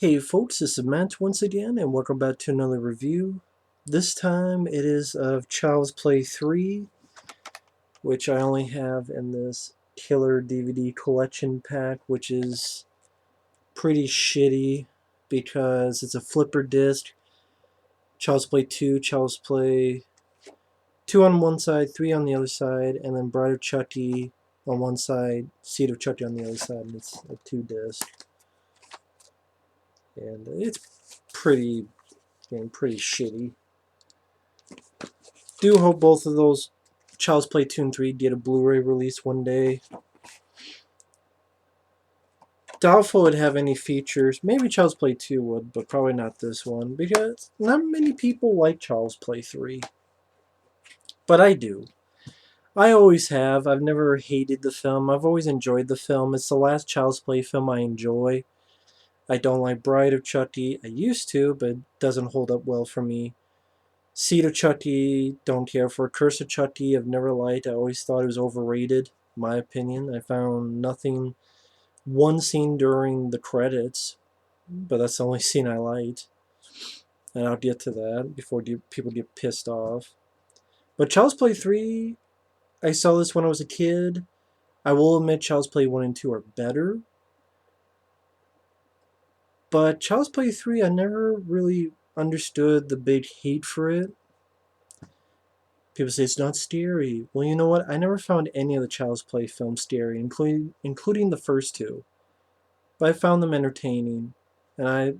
Hey folks, this is Matt once again, and welcome back to another review. This time it is of Child's Play 3, which I only have in this killer DVD collection pack, which is pretty shitty because it's a flipper disc. Child's Play 2, Child's Play 2 on one side, 3 on the other side, and then Bride of Chucky on one side, Seed of Chucky on the other side, and it's a 2 disc. And it's pretty shitty. Do hope both of those Child's Play 2 and 3 get a Blu-ray release one day. Doubtful would have any features. Maybe Child's Play 2 would, but probably not this one, because not many people like Child's Play 3. But I do. I always have. I've never hated the film. I've always enjoyed the film. It's the last Child's Play film I enjoy. I don't like Bride of Chucky. I used to, but it doesn't hold up well for me. Seed of Chucky, don't care for. Curse of Chucky, I've never liked. I always thought it was overrated, in my opinion. I found nothing. One scene during the credits, but that's the only scene I liked. And I'll get to that before people get pissed off. But Child's Play 3, I saw this when I was a kid. I will admit Child's Play 1 and 2 are better. But Child's Play 3, I never really understood the big hate for it. People say it's not scary. Well, you know what? I never found any of the Child's Play films scary, including the first two. But I found them entertaining, and I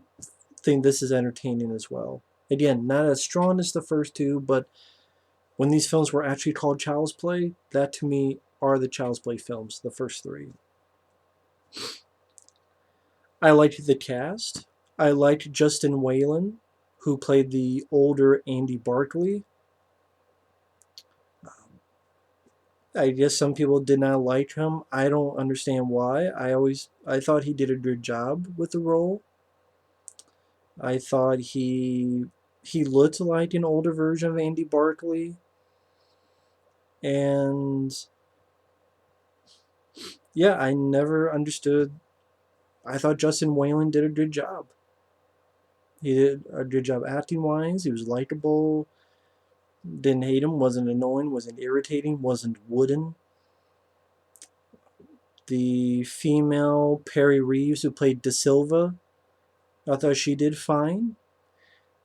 think this is entertaining as well. Again, not as strong as the first two, but when these films were actually called Child's Play, that to me are the Child's Play films, the first three. I liked the cast. I liked Justin Whalen, who played the older Andy Barkley. I guess some people did not like him. I don't understand why. I thought he did a good job with the role. I thought he looked like an older version of Andy Barkley. And yeah, I never understood. I thought Justin Whalen did a good job. He did a good job acting wise. He was likable. Didn't hate him. Wasn't annoying. Wasn't irritating. Wasn't wooden. The female Perry Reeves who played Da Silva, I thought she did fine.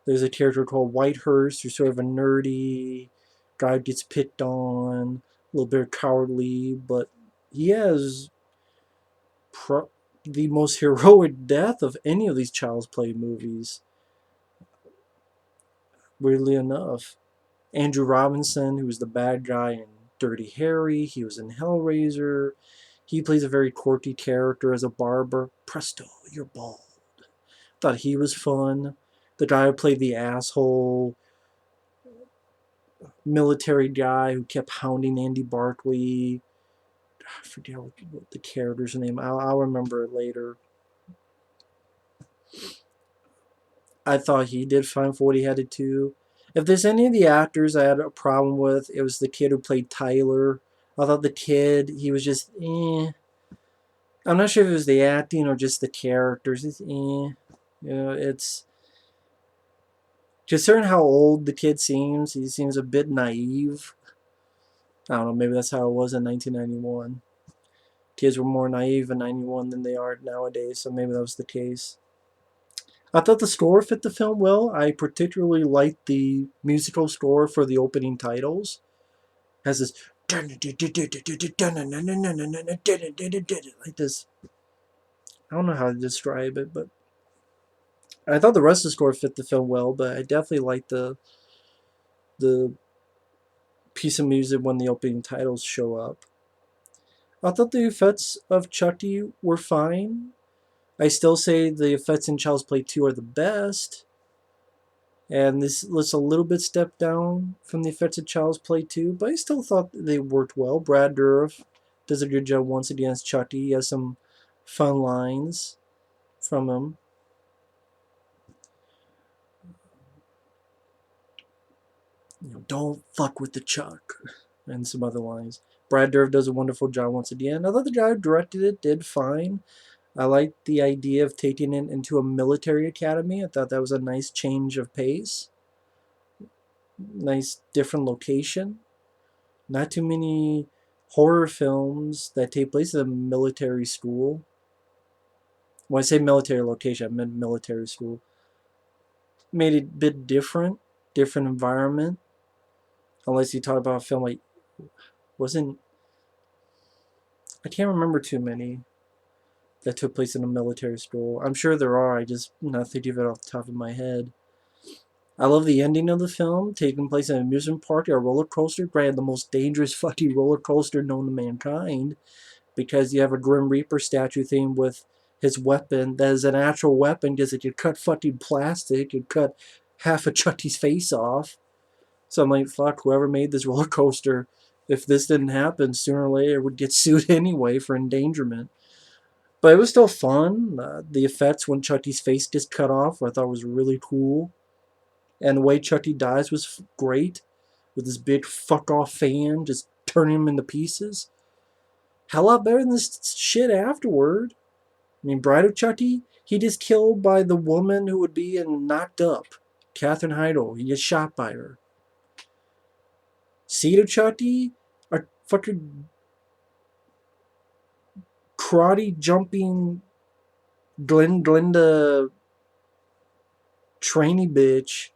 There's a character called Whitehurst who's sort of a nerdy guy who gets picked on, a little bit cowardly, but he has the most heroic death of any of these Child's Play movies, weirdly enough. Andrew Robinson, who was the bad guy in Dirty Harry, he was in Hellraiser. He plays a very quirky character as a barber. Presto, you're bald. Thought he was fun. The guy who played the asshole military guy who kept hounding Andy Barkley. I forget what the character's name. I'll remember it later. I thought he did fine for what he had to do. If there's any of the actors I had a problem with, it was the kid who played Tyler. I thought the kid, he was just, eh. I'm not sure if it was the acting or just the characters. It's, eh. You know, it's... Considering how old the kid seems, he seems a bit naive. I don't know, maybe that's how it was in 1991. Kids were more naive in 91 than they are nowadays, so maybe that was the case. I thought the score fit the film well. I particularly liked the musical score for the opening titles. It has this like this. I don't know how to describe it, but I thought the rest of the score fit the film well. But I definitely liked the piece of music when the opening titles show up. I thought the effects of Chucky were fine. I still say the effects in Child's Play 2 are the best. And this looks a little bit stepped down from the effects of Child's Play 2, but I still thought they worked well. Brad Dourif does a good job once again as Chucky. He has some fun lines from him. You know, don't fuck with the Chuck, and some other lines. Brad Dourif does a wonderful job once again. I thought the guy who directed it did fine. I liked the idea of taking it into a military academy. I thought that was a nice change of pace. Nice different location. Not too many horror films that take place in a military school. When I say military location, I meant military school. Made it a bit different environment. Unless you talk about a film like wasn't I can't remember too many that took place in a military school. I'm sure there are. I just not thinking of it off the top of my head. I love the ending of the film, taking place in an amusement park or a roller coaster. Granted, the most dangerous fucking roller coaster known to mankind, because you have a Grim Reaper statue theme with his weapon that is an actual weapon because it could cut fucking plastic and cut half of Chucky's face off. So I'm like, fuck, whoever made this roller coaster, if this didn't happen, sooner or later would get sued anyway for endangerment. But it was still fun. The effects when Chucky's face gets cut off, I thought was really cool. And the way Chucky dies was great, with this big fuck off fan just turning him into pieces. Hell lot better than this shit afterward. I mean, Bride of Chucky, he gets killed by the woman who would be in Knocked Up, Katherine Heigl. He gets shot by her. Seed of Chucky, a fucking karate jumping Glenda trainee bitch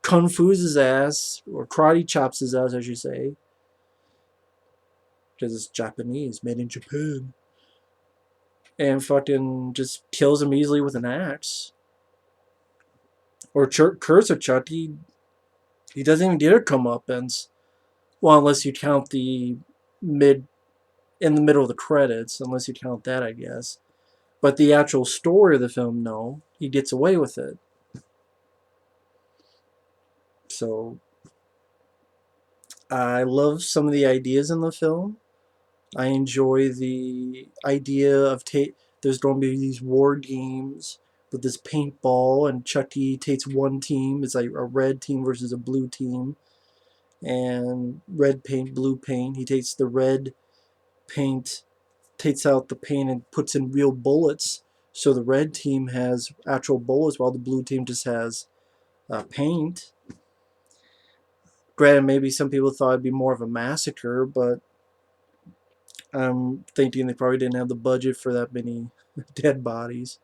kung fu's his ass, or karate chops his ass, I should say, because it's Japanese, made in Japan, and fucking just kills him easily with an axe. Or Curse of Chucky, he doesn't even get a comeuppance. Well, unless you count the mid in the middle of the credits, unless you count that, I guess. But the actual story of the film, no, he gets away with it. So I love some of the ideas in the film. I enjoy the idea of there's going to be these war games with this paintball, and Chucky takes one team. It's like a red team versus a blue team, and red paint, blue paint. He takes the red paint, takes out the paint, and puts in real bullets. So the red team has actual bullets, while the blue team just has paint. Granted, maybe some people thought it'd be more of a massacre, but I'm thinking they probably didn't have the budget for that many dead bodies.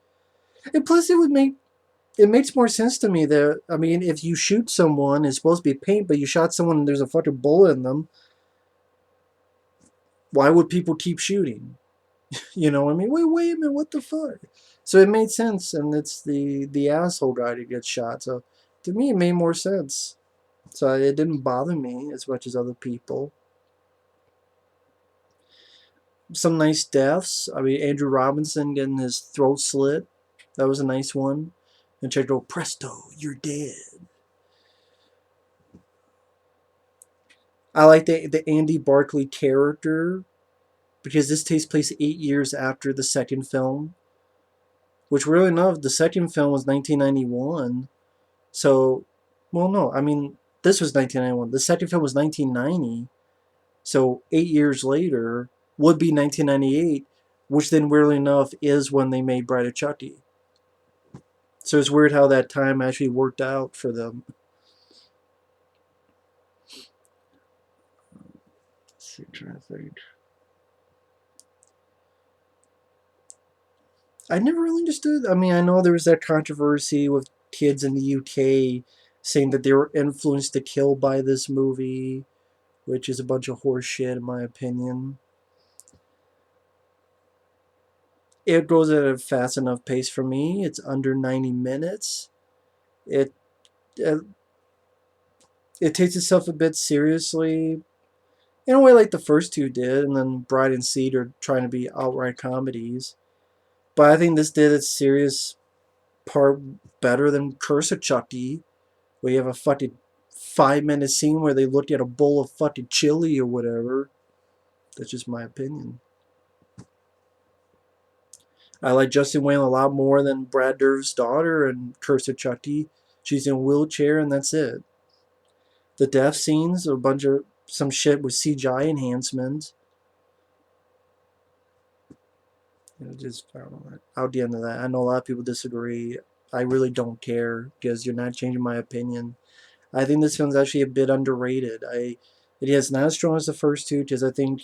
And plus, it makes more sense to me that, I mean, if you shoot someone, it's supposed to be paint, but you shot someone and there's a fucking bullet in them, why would people keep shooting? You know what I mean? Wait a minute, what the fuck? So it made sense, and it's the asshole guy that gets shot. So to me, it made more sense. So it didn't bother me as much as other people. Some nice deaths. I mean, Andrew Robinson getting his throat slit. That was a nice one. And check go, presto, you're dead. I like the Andy Barclay character, because this takes place 8 years after the second film. Which, really enough, the second film was 1991. So, well, no, I mean, this was 1991. The second film was 1990. So 8 years later would be 1998, which then, weirdly enough, is when they made Bride of Chucky. So it's weird how that time actually worked out for them. Let's see, trying to think. I never really understood. I mean, I know there was that controversy with kids in the UK saying that they were influenced to kill by this movie, which is a bunch of horse shit, in my opinion. It goes at a fast enough pace for me. It's under 90 minutes. It it, it takes itself a bit seriously, in a way like the first two did, and then Bride and Seed are trying to be outright comedies. But I think this did its serious part better than Curse of Chucky, where you have a fucking 5 minute scene where they look at a bowl of fucking chili or whatever. That's just my opinion. I like Justin Whalen a lot more than Brad Dourif's daughter and Curse of Chucky. She's in a wheelchair and that's it. The death scenes, a bunch of some shit with CGI enhancements. Just I don't know. Out the end of that, I know a lot of people disagree. I really don't care because you're not changing my opinion. I think this film's actually a bit underrated. It is not as strong as the first two because I think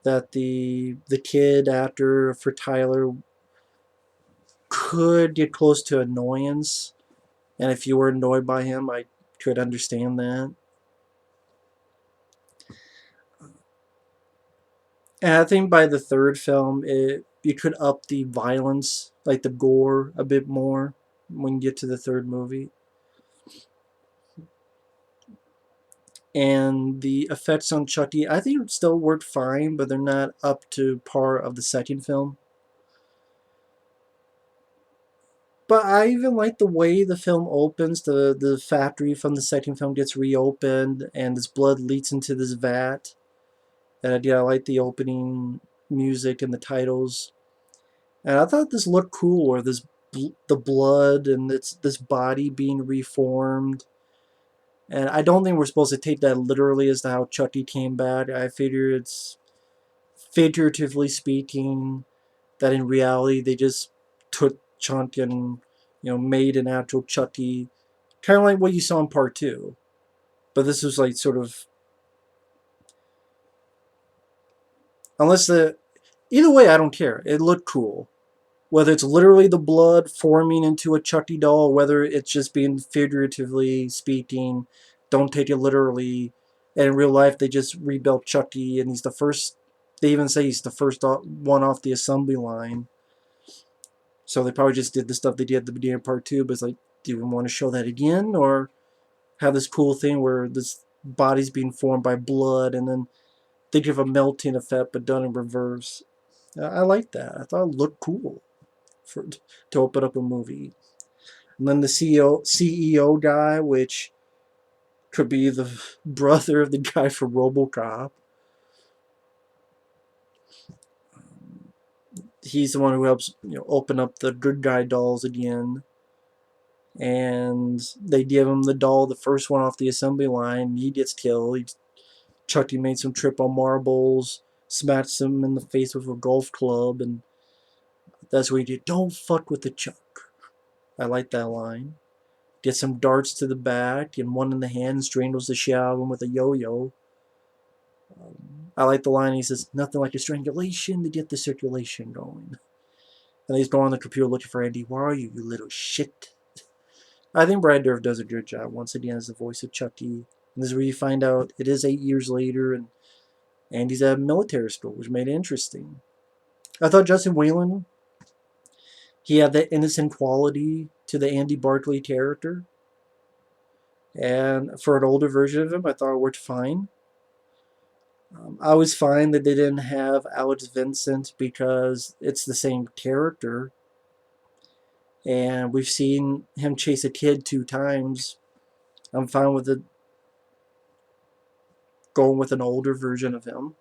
that the kid actor for Tyler could get close to annoyance, and if you were annoyed by him, I could understand that. And I think by the third film, you could up the violence, like the gore, a bit more when you get to the third movie. And the effects on Chucky, I think still worked fine, but they're not up to par of the second film. But I even like the way the film opens. The factory from the second film gets reopened, and this blood leaks into this vat. And yeah, I like the opening music and the titles. And I thought this looked cool, or the blood and this body being reformed. And I don't think we're supposed to take that literally as to how Chucky came back. I figure it's figuratively speaking that in reality they just took Chuck and made an actual Chucky, kind of like what you saw in part two. But this was like sort of unless the either way I don't care. It looked cool. Whether it's literally the blood forming into a Chucky doll, or whether it's just being figuratively speaking, don't take it literally. And in real life, they just rebuilt Chucky, and he's the first. They even say he's the first one off the assembly line. So they probably just did the stuff they did at the beginning of part two, but it's like, do you even want to show that again, or have this cool thing where this body's being formed by blood, and then they give a melting effect, but done in reverse. I like that. I thought it looked cool for to open up a movie. And then the CEO guy, which could be the brother of the guy from RoboCop. He's the one who helps open up the good guy dolls again. And they give him the doll, the first one off the assembly line. He gets killed. Chucky makes him trip on marbles, smacks him in the face with a golf club, and that's where he did. Don't fuck with the Chuck. I like that line. Gets some darts to the back and one in the hand, strangles the shit out of him with a yo-yo. I like the line. He says, "Nothing like a strangulation to get the circulation going." And he's going on the computer looking for Andy. Where are you, you little shit? I think Brad Dourif does a good job once again as the voice of Chucky. And this is where you find out it is 8 years later, and Andy's at military school, which made it interesting. I thought Justin Whalen, he had that innocent quality to the Andy Barclay character. And for an older version of him, I thought it worked fine. I was fine that they didn't have Alex Vincent because it's the same character. And we've seen him chase a kid 2 times. I'm fine with it going with an older version of him.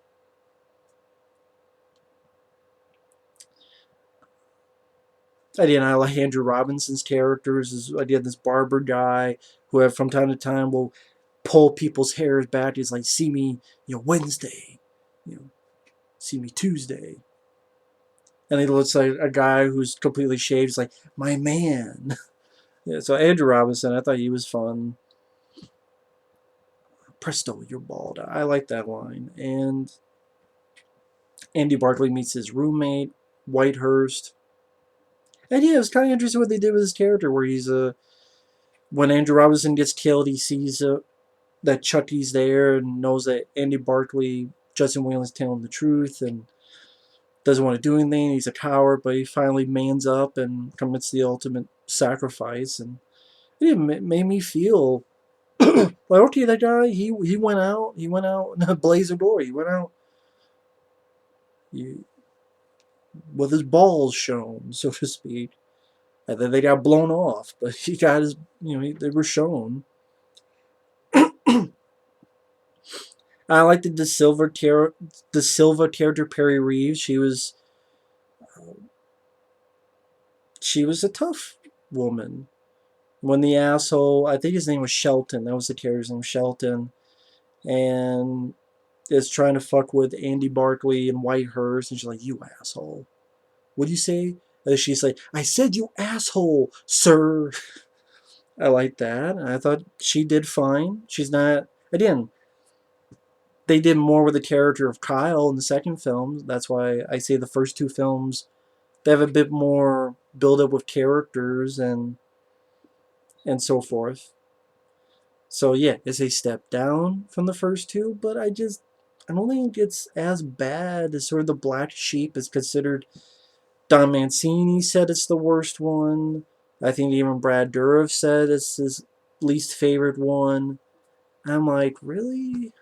Again, I like Andrew Robinson's characters. Again, this barber guy who from time to time will pull people's hairs back. He's like, see me, Wednesday, you know, see me Tuesday. And he looks like a guy who's completely shaved. He's like, my man. Yeah, so Andrew Robinson, I thought he was fun. Presto, you're bald. I like that line. And Andy Barclay meets his roommate, Whitehurst. And yeah, it was kind of interesting what they did with his character, where he's when Andrew Robinson gets killed, he sees that Chucky's there and knows that Andy Barclay, Justin Whalen's telling the truth and doesn't want to do anything. He's a coward, but he finally mans up and commits the ultimate sacrifice. And it made me feel like, okay, that guy, he went out in a blaze of glory. He went out he, with his balls shown, so to speak. And then they got blown off, but he got his, they were shown. I liked the Silva character Perry Reeves. She was a tough woman. When the asshole, I think his name was Shelton. That was the character's name, Shelton, and is trying to fuck with Andy Barclay and Whitehurst, and she's like, "You asshole." What do you say? And she's like, I said you asshole, sir. I like that. I thought she did fine. She's not, again, they did more with the character of Kyle in the second film. That's why I say the first two films, they have a bit more build up with characters and so forth. So yeah, it's a step down from the first two, but I don't think it's as bad as sort of the Black Sheep is considered. Don Mancini said it's the worst one. I think even Brad Dourif said it's his least favorite one. I'm like, really?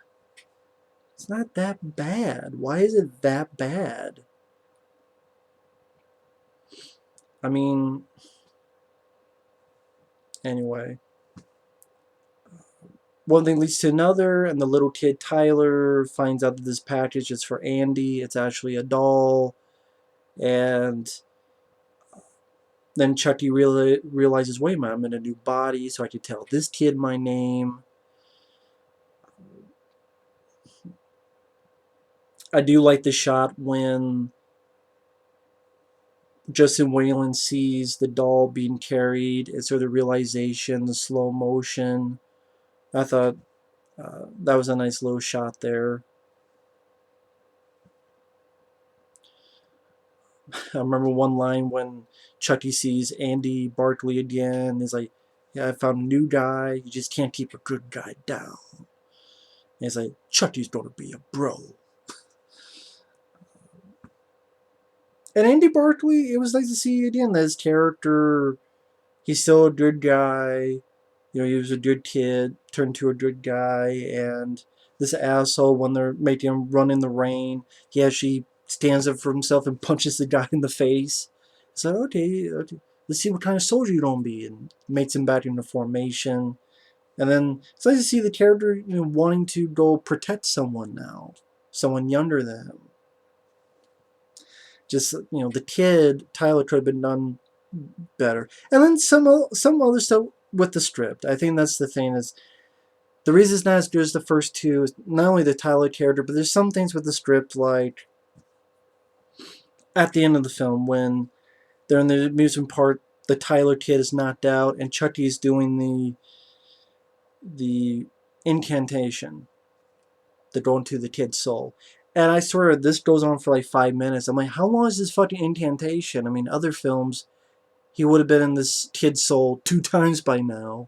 It's not that bad. Why is it that bad? I mean, anyway. One thing leads to another, and the little kid Tyler finds out that this package is for Andy. It's actually a doll. And then Chucky realizes, wait a minute, I'm in a new body, so I can tell this kid my name. I do like the shot when Justin Whalen sees the doll being carried. It's sort of the realization, the slow motion. I thought that was a nice little shot there. I remember one line when Chucky sees Andy Barkley again. He's like, yeah, I found a new guy. You just can't keep a good guy down. And he's like, Chucky's going to be a bro. And Andy Barkley, it was nice to see again that his character, he's still a good guy. You know, he was a good kid, turned to a good guy, and this asshole, when they're making him run in the rain, he actually stands up for himself and punches the guy in the face. It's like, okay, let's see what kind of soldier you're gonna be, and makes him back into formation. And then it's nice to see the character, wanting to go protect someone now, someone younger than him. Just the kid Tyler could have been done better, and then some other stuff with the script. I think that's the thing is the reason it's not as good as the first two is not only the Tyler character, but there's some things with the script like at the end of the film when they're in the amusement park, the Tyler kid is knocked out and Chucky's doing the incantation that go into the kid's soul. And I swear this goes on for like 5 minutes. I'm like, how long is this fucking incantation? I mean, other films, he would have been in this kid's soul 2 times by now.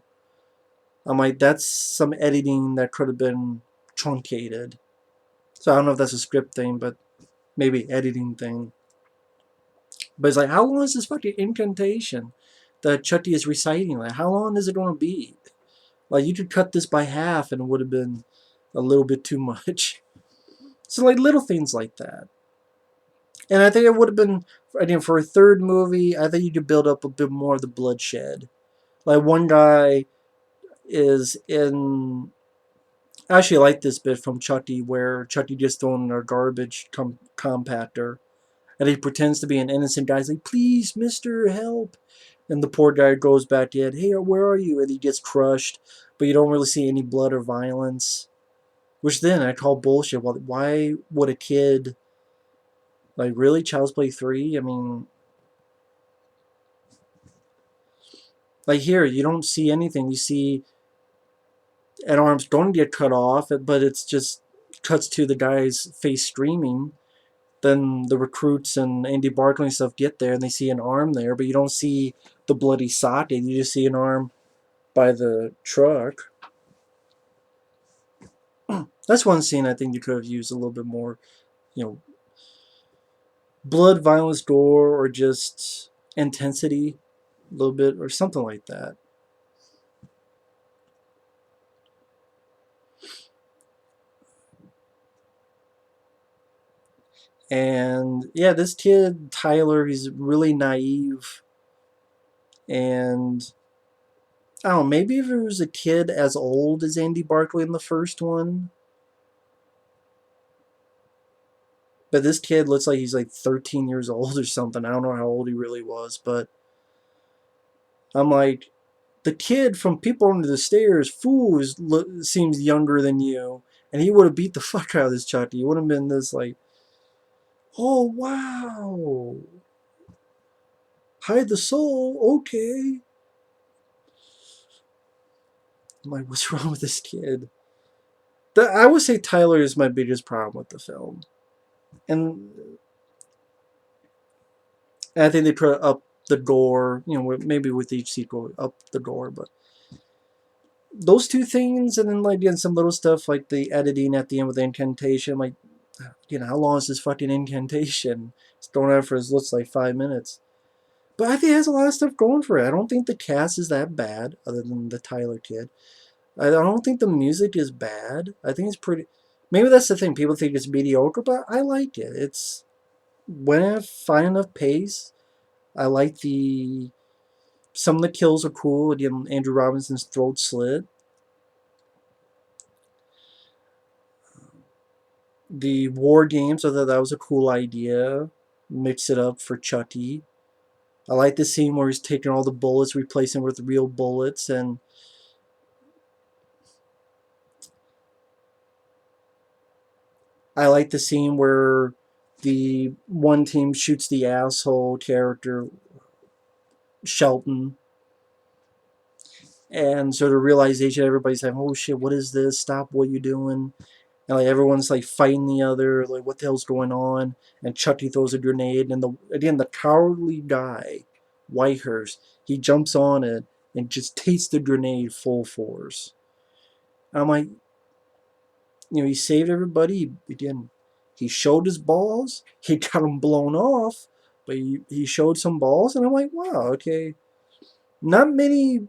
I'm like, that's some editing that could have been truncated. So I don't know if that's a script thing, but maybe editing thing. But it's like, how long is this fucking incantation that Chucky is reciting? Like, how long is it going to be? Like, you could cut this by half and it would have been a little bit too much. So, like, little things like that. And I think it would have been, again, for a third movie, I think you could build up a bit more of the bloodshed. Like, one guy is in... I actually like this bit from Chucky where Chucky gets thrown in a garbage compactor. And he pretends to be an innocent guy. He's like, please, mister, help. And the poor guy goes back in. Hey, where are you? And he gets crushed. But you don't really see any blood or violence. Which then I call bullshit. Well, why would a kid... Like, really? Child's Play 3? I mean... Like, here, you don't see anything. You see an arm's going to get cut off, but it's just cuts to the guy's face screaming. Then the recruits and Andy Barkley and stuff get there and they see an arm there, but you don't see the bloody socket. You just see an arm by the truck. That's one scene I think you could have used a little bit more, blood, violence, gore, or just intensity a little bit, or something like that. And yeah, this kid, Tyler, he's really naive. And I don't know, maybe if it was a kid as old as Andy Barkley in the first one. But this kid looks like he's like 13 years old or something. I don't know how old he really was, but I'm like, the kid from People Under the Stairs, seems younger than you. And he would have beat the fuck out of this Chucky. He would have been this like, oh, wow. hide the soul, okay. I'm like, what's wrong with this kid? I would say Tyler is my biggest problem with the film. And I think they put up the gore, maybe with each sequel, up the gore, but those two things, and then like again some little stuff like the editing at the end with the incantation, like, how long is this fucking incantation? It's going on for, it looks like 5 minutes. But I think it has a lot of stuff going for it. I don't think the cast is that bad, other than the Tyler kid. I don't think the music is bad. I think it's pretty. Maybe that's the thing. People think it's mediocre, but I like it. It's when I find enough pace. I like the. Some of the kills are cool. Again, Andrew Robinson's throat slit. The war games, I thought that was a cool idea. Mix it up for Chucky. I like the scene where he's taking all the bullets, replacing with real bullets, and I like the scene where the one team shoots the asshole character, Shelton, and sort of realization everybody's like, oh shit, what is this? Stop what you doing. And like everyone's like fighting the other, like what the hell's going on? And Chucky throws a grenade, and the cowardly guy, Whitehurst, he jumps on it and just takes the grenade full force. And I'm like, he saved everybody. He showed his balls. He got them blown off, but he showed some balls, and I'm like, wow, okay. Not many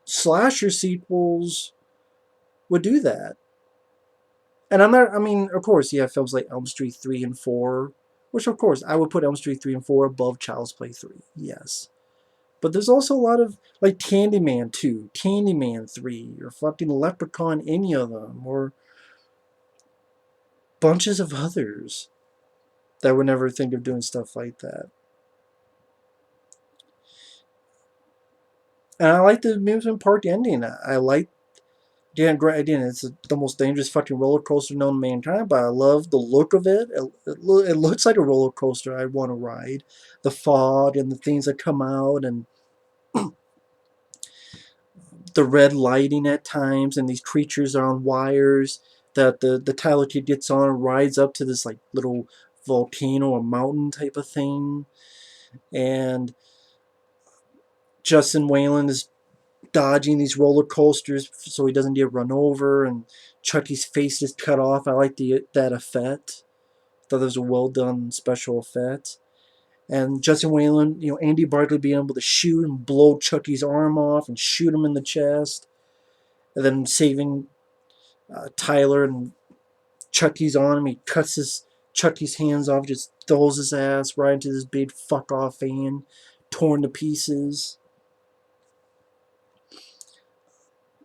slasher sequels would do that. And I'm not, I mean, of course, you have films like Elm Street 3 and 4, which, of course, I would put Elm Street 3 and 4 above Child's Play 3, yes. But there's also a lot of, like, Candyman 2, Candyman 3, or fucking Leprechaun, any of them, or bunches of others that would never think of doing stuff like that. And I like the amusement park ending. I like, again, it's the most dangerous fucking roller coaster known to mankind, but I love the look of it. It looks like a roller coaster I'd want to ride. The fog and the things that come out, and the red lighting at times, and these creatures are on wires that the Tyler kid gets on and rides up to this like little volcano or mountain type of thing. And Justin Whalen is dodging these roller coasters so he doesn't get run over, and Chucky's face is cut off. I like that effect. I thought that was a well done special effect. And Justin Whalen, Andy Barkley being able to shoot and blow Chucky's arm off and shoot him in the chest, and then saving Tyler, and Chucky's on him. He cuts Chucky's hands off, just throws his ass right into this big fuck off van, torn to pieces.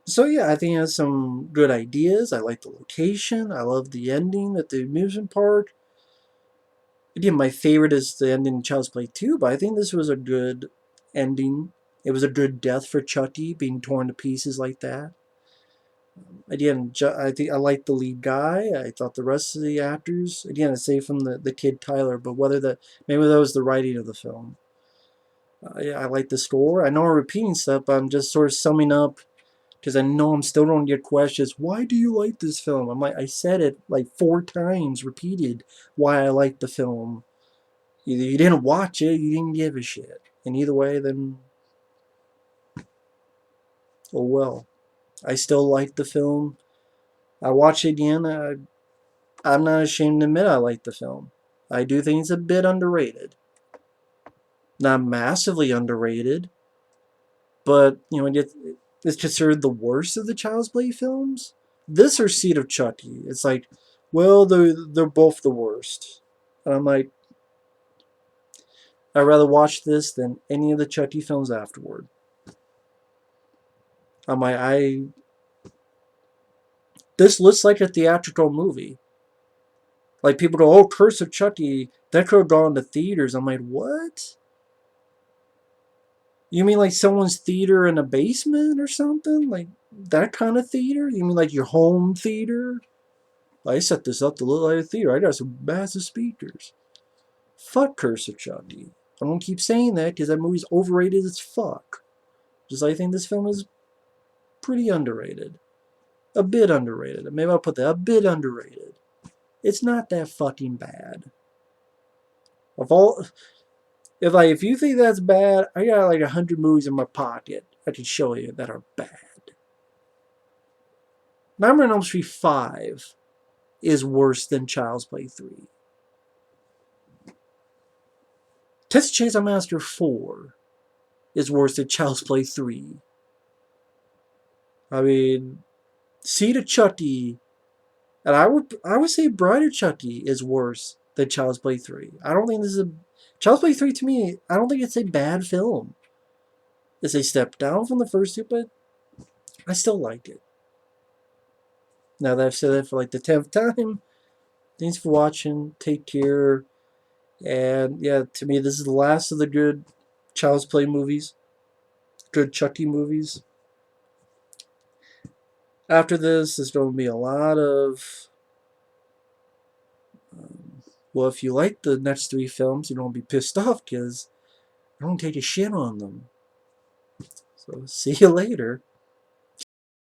So yeah, I think it has some good ideas. I like the location. I love the ending at the amusement park. Again, my favorite is the ending in Child's Play 2, but I think this was a good ending. It was a good death for Chucky, being torn to pieces like that. Again, I think I like the lead guy. I thought the rest of the actors, again, aside from the kid Tyler, but maybe that was the writing of the film. Yeah, I like the score. I know I'm repeating stuff, but I'm just sort of summing up because I know I'm still going to get questions. Why do you like this film? I'm like, I said it like 4 times, repeated why I like the film. Either you didn't watch it, you didn't give a shit. And either way, then, oh well. I still like the film. I watch it again. I'm not ashamed to admit I like the film. I do think it's a bit underrated. Not massively underrated, but it's considered the worst of the Child's Play films. This or Seed of Chucky. It's like, well, they're both the worst. And I'm like, I'd rather watch this than any of the Chucky films afterward. I'm like, this looks like a theatrical movie. Like people go, oh, Curse of Chucky, that could have gone to theaters. I'm like, what? You mean like someone's theater in a basement or something? Like that kind of theater? You mean like your home theater? I set this up to look like a theater. I got some massive speakers. Fuck Curse of Chucky. I don't keep saying that because that movie's overrated as fuck. Just like I think this film is pretty underrated. A bit underrated. Maybe I'll put that. A bit underrated. It's not that fucking bad. Of all, if you think that's bad, I got like 100 movies in my pocket I could show you that are bad. Nightmare on Elm Street 5 is worse than Child's Play 3. Texas Chainsaw Massacre 4 is worse than Child's Play 3. I mean, Seed of Chucky, and I would say Bride of Chucky is worse than Child's Play 3. I don't think this is a Child's Play 3 to me. I don't think it's a bad film. It's a step down from the first two, but I still like it. Now that I've said that for like the 10th time, thanks for watching. Take care. And yeah, to me, this is the last of the good Child's Play movies. Good Chucky movies. After this, there's going to be a lot of... well, if you like the next 3 films, you don't be pissed off because I don't take a shit on them. So, see you later.